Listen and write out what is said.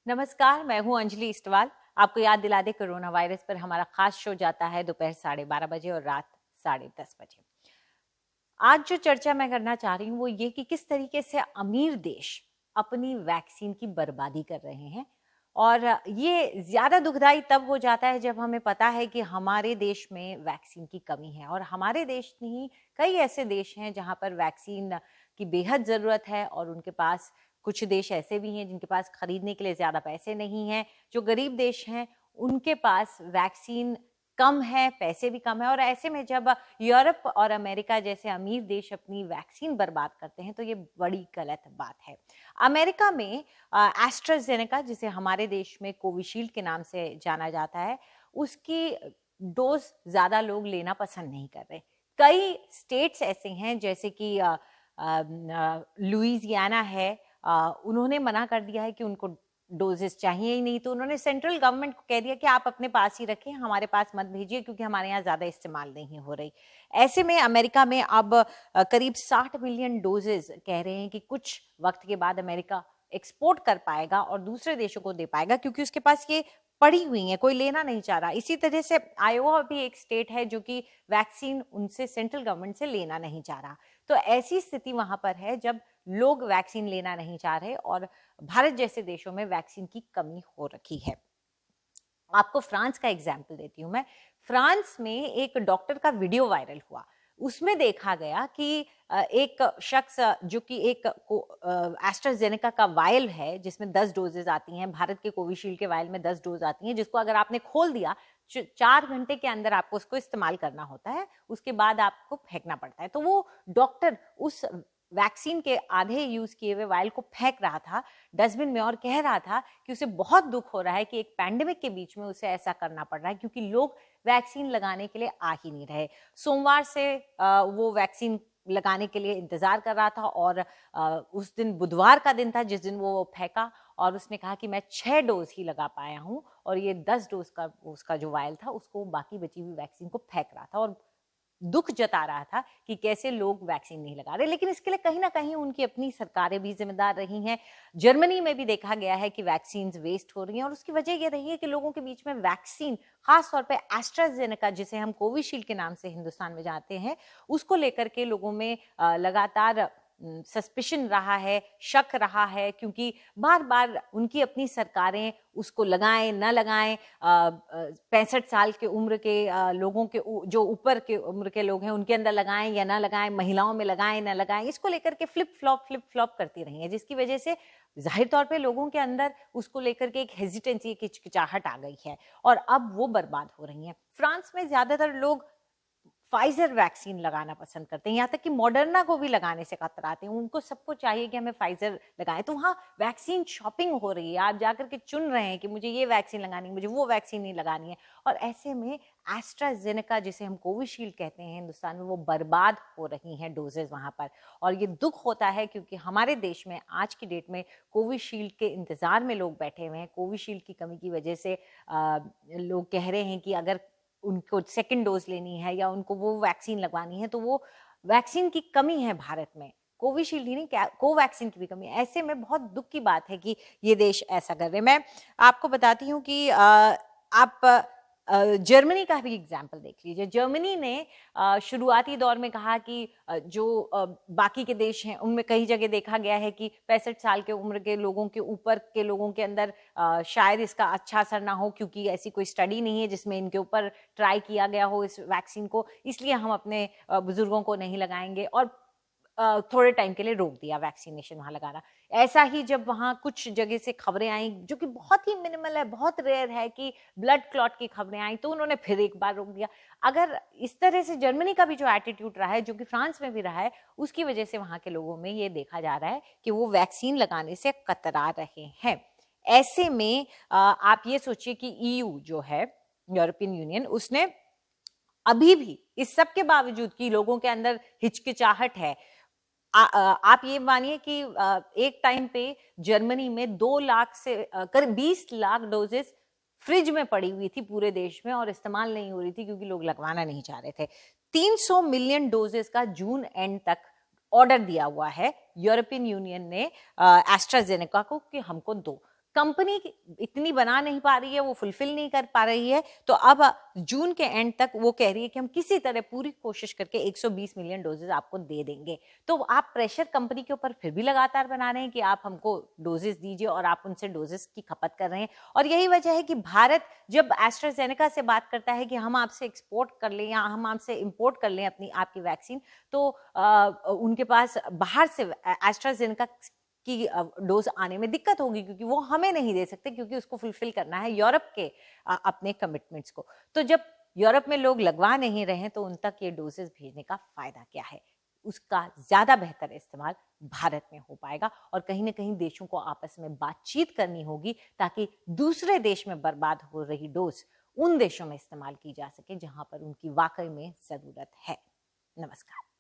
नमस्कार, मैं हूं अंजलि इस्टवाल। आपको याद दिला दे, कोरोना वायरस पर हमारा खास शो जाता है दोपहर 12:30 बजे और रात 10:30 बजे। आज जो चर्चा मैं करना चाह रही हूँ वो ये कि किस तरीके से अमीर देश अपनी वैक्सीन की बर्बादी कर रहे हैं। और ये ज्यादा दुखदाई तब हो जाता है जब हमें पता है कि हमारे देश में वैक्सीन की कमी है। और हमारे देश नहीं, कई ऐसे देश हैं जहां पर वैक्सीन की बेहद जरूरत है और उनके पास, कुछ देश ऐसे भी हैं जिनके पास खरीदने के लिए ज्यादा पैसे नहीं हैं। जो गरीब देश हैं उनके पास वैक्सीन कम है, पैसे भी कम है। और ऐसे में जब यूरोप और अमेरिका जैसे अमीर देश अपनी वैक्सीन बर्बाद करते हैं तो ये बड़ी गलत बात है। अमेरिका में एस्ट्राजेनेका, जिसे हमारे देश में कोविशील्ड के नाम से जाना जाता है, उसकी डोज ज्यादा लोग लेना पसंद नहीं कर रहे। कई स्टेट्स ऐसे हैं जैसे कि लुइजियाना है, उन्होंने मना कर दिया है कि उनको डोजेस चाहिए ही नहीं। तो उन्होंने सेंट्रल गवर्नमेंट को कह दिया कि आप अपने पास ही रखें, हमारे पास मत भेजिए क्योंकि हमारे यहाँ ज्यादा इस्तेमाल नहीं हो रही। ऐसे में अमेरिका में अब करीब 60 मिलियन डोजेस कह रहे हैं कि कुछ वक्त के बाद अमेरिका एक्सपोर्ट कर पाएगा और दूसरे देशों को दे पाएगा क्योंकि उसके पास ये पड़ी हुई है, कोई लेना नहीं चाह रहा। इसी तरह से आयोवा भी एक स्टेट है जो कि वैक्सीन उनसे, सेंट्रल गवर्नमेंट से लेना नहीं चाह रहा। तो ऐसी स्थिति वहां पर है जब लोग वैक्सीन लेना नहीं चाह रहे और भारत जैसे देशों में वैक्सीन की कमी हो रखी है। आपको फ्रांस का एग्जाम्पल देती हूं मैं। फ्रांस में एक डॉक्टर का वीडियो वायरल हुआ। उसमें देखा गया कि एक शख्स जो कि एक एस्ट्राजेनेका का वायल है जिसमें 10 डोजेज आती हैं, भारत के कोविशील्ड के वायल में 10 डोज आती हैं, जिसको अगर आपने खोल दिया 4 घंटे के अंदर आपको उसको इस्तेमाल करना होता है, उसके बाद आपको फेंकना पड़ता है। तो वो डॉक्टर उस वैक्सीन के आधे यूज किए हुए वायल को फेंक रहा था डस्टबिन में और कह रहा था कि उसे बहुत दुख हो रहा है कि एक पैंडेमिक के बीच में उसे ऐसा करना पड़ रहा है क्योंकि लोग वैक्सीन लगाने के लिए आ ही नहीं रहे। सोमवार से वो वैक्सीन लगाने के लिए इंतजार कर रहा था और उस दिन बुधवार का दिन था जिस दिन वो फेंका और उसने कहा कि मैं 6 डोज ही लगा पाया हूं और ये 10 डोज का उसका जो वायल था उसको, बाकी बची हुई वैक्सीन को फेंक रहा था और दुख जता रहा था कि कैसे लोग वैक्सीन नहीं लगा रहे। लेकिन इसके लिए कहीं ना कहीं उनकी अपनी सरकारें भी जिम्मेदार रही हैं। जर्मनी में भी देखा गया है कि वैक्सीन वेस्ट हो रही हैं और उसकी वजह यह रही है कि लोगों के बीच में वैक्सीन, खास तौर पे एस्ट्राजेनेका जिसे हम कोविशील्ड के नाम से हिंदुस्तान में जानते हैं, उसको लेकर के लोगों में लगातार सस्पिशन रहा है, शक रहा है क्योंकि बार बार उनकी अपनी सरकारें उसको लगाएं न लगाएं, 65 साल के उम्र के लोगों के, जो ऊपर के उम्र के लोग हैं उनके अंदर लगाएं या ना लगाएं, महिलाओं में लगाएं न लगाएं, इसको लेकर के फ्लिप फ्लॉप करती रही है, जिसकी वजह से जाहिर तौर पे लोगों के अंदर उसको लेकर के एक हेजिटेंसी, एक हिचकिचाहट आ गई है और अब वो बर्बाद हो रही है। फ्रांस में ज्यादातर लोग फाइजर वैक्सीन लगाना पसंद करते हैं, यहाँ तक कि मॉडर्ना को भी लगाने से कतराते हैं। उनको सबको चाहिए कि हमें फाइजर लगाएं। तो वहाँ वैक्सीन शॉपिंग हो रही है, आप जाकर के चुन रहे हैं कि मुझे ये वैक्सीन लगानी है, मुझे वो वैक्सीन नहीं लगानी है। और ऐसे में एस्ट्राजेनेका जिसे हम कोविशील्ड कहते हैं हिंदुस्तान में, वो बर्बाद हो रही हैं डोजेज वहाँ पर। और ये दुख होता है क्योंकि हमारे देश में आज की डेट में कोविशील्ड के इंतजार में लोग बैठे हुए हैं। कोविशील्ड की कमी की वजह से लोग कह रहे हैं कि अगर उनको सेकंड डोज लेनी है या उनको वो वैक्सीन लगवानी है तो वो वैक्सीन की कमी है भारत में, कोविशील्ड ही नहीं, कोवैक्सीन की भी कमी है। ऐसे में बहुत दुख की बात है कि ये देश ऐसा कर रहे हैं। मैं आपको बताती हूँ कि आप जर्मनी का भी एग्जाम्पल देख लीजिए। जर्मनी ने शुरुआती दौर में कहा कि जो बाकी के देश हैं उनमें कई जगह देखा गया है कि 65 साल के उम्र के लोगों के ऊपर के लोगों के अंदर शायद इसका अच्छा असर ना हो क्योंकि ऐसी कोई स्टडी नहीं है जिसमें इनके ऊपर ट्राई किया गया हो इस वैक्सीन को, इसलिए हम अपने बुजुर्गों को नहीं लगाएंगे और थोड़े टाइम के लिए रोक दिया वैक्सीनेशन वहां लगाना। ऐसा ही जब वहां कुछ जगह से खबरें आई जो कि बहुत ही मिनिमल है, बहुत रेयर है, कि ब्लड क्लॉट की खबरें आई, तो उन्होंने फिर एक बार रोक दिया। अगर इस तरह से जर्मनी का भी जो एटीट्यूड रहा है, जो कि फ्रांस में भी रहा है, उसकी वजह से वहां के लोगों में ये देखा जा रहा है कि वो वैक्सीन लगाने से कतरा रहे हैं। ऐसे में आप ये सोचिए कि ईयू जो है, यूरोपियन यूनियन, उसने अभी भी इस सब के बावजूद कि लोगों के अंदर हिचकिचाहट है, आप ये मानिए कि एक टाइम पे जर्मनी में 2 लाख से करीब 20 लाख डोजेस फ्रिज में पड़ी हुई थी पूरे देश में और इस्तेमाल नहीं हो रही थी क्योंकि लोग लगवाना नहीं चाह रहे थे। 300 मिलियन डोजेस का जून एंड तक ऑर्डर दिया हुआ है यूरोपियन यूनियन ने एस्ट्राजेनेका को कि हमको दो। कंपनी इतनी बना नहीं पा रही है, वो फुलफिल नहीं कर पा रही है, तो अब जून के एंड तक वो कह रही है कि हम किसी तरह पूरी कोशिश करके 120 मिलियन डोजेज आपको दे देंगे। तो आप प्रेशर कंपनी के ऊपर फिर भी लगातार बना रहे हैं कि आप हमको डोजेस दीजिए, और आप उनसे डोजेस की खपत कर रहे हैं। और यही वजह है कि भारत जब एस्ट्राजेनेका से बात करता है कि हम आपसे एक्सपोर्ट कर लें या हम आपसे इंपोर्ट कर लें अपनी आपकी वैक्सीन, तो उनके पास बाहर से एस्ट्राजेनेका की डोज आने में दिक्कत होगी, क्योंकि वो हमें नहीं दे सकते, क्योंकि उसको फुलफिल करना है यूरोप के अपने कमिटमेंट्स को। तो जब यूरोप में लोग लगवा नहीं रहे हैं, तो उन तक ये डोजेस भेजने का फायदा क्या है? उसका ज्यादा बेहतर इस्तेमाल भारत में हो पाएगा, और कहीं ना कहीं देशों को आपस में बातचीत करनी होगी, ताकि दूसरे देश में बर्बाद हो रही डोज उन देशों में इस्तेमाल की जा सके जहां पर उनकी वाकई में जरूरत है। नमस्कार।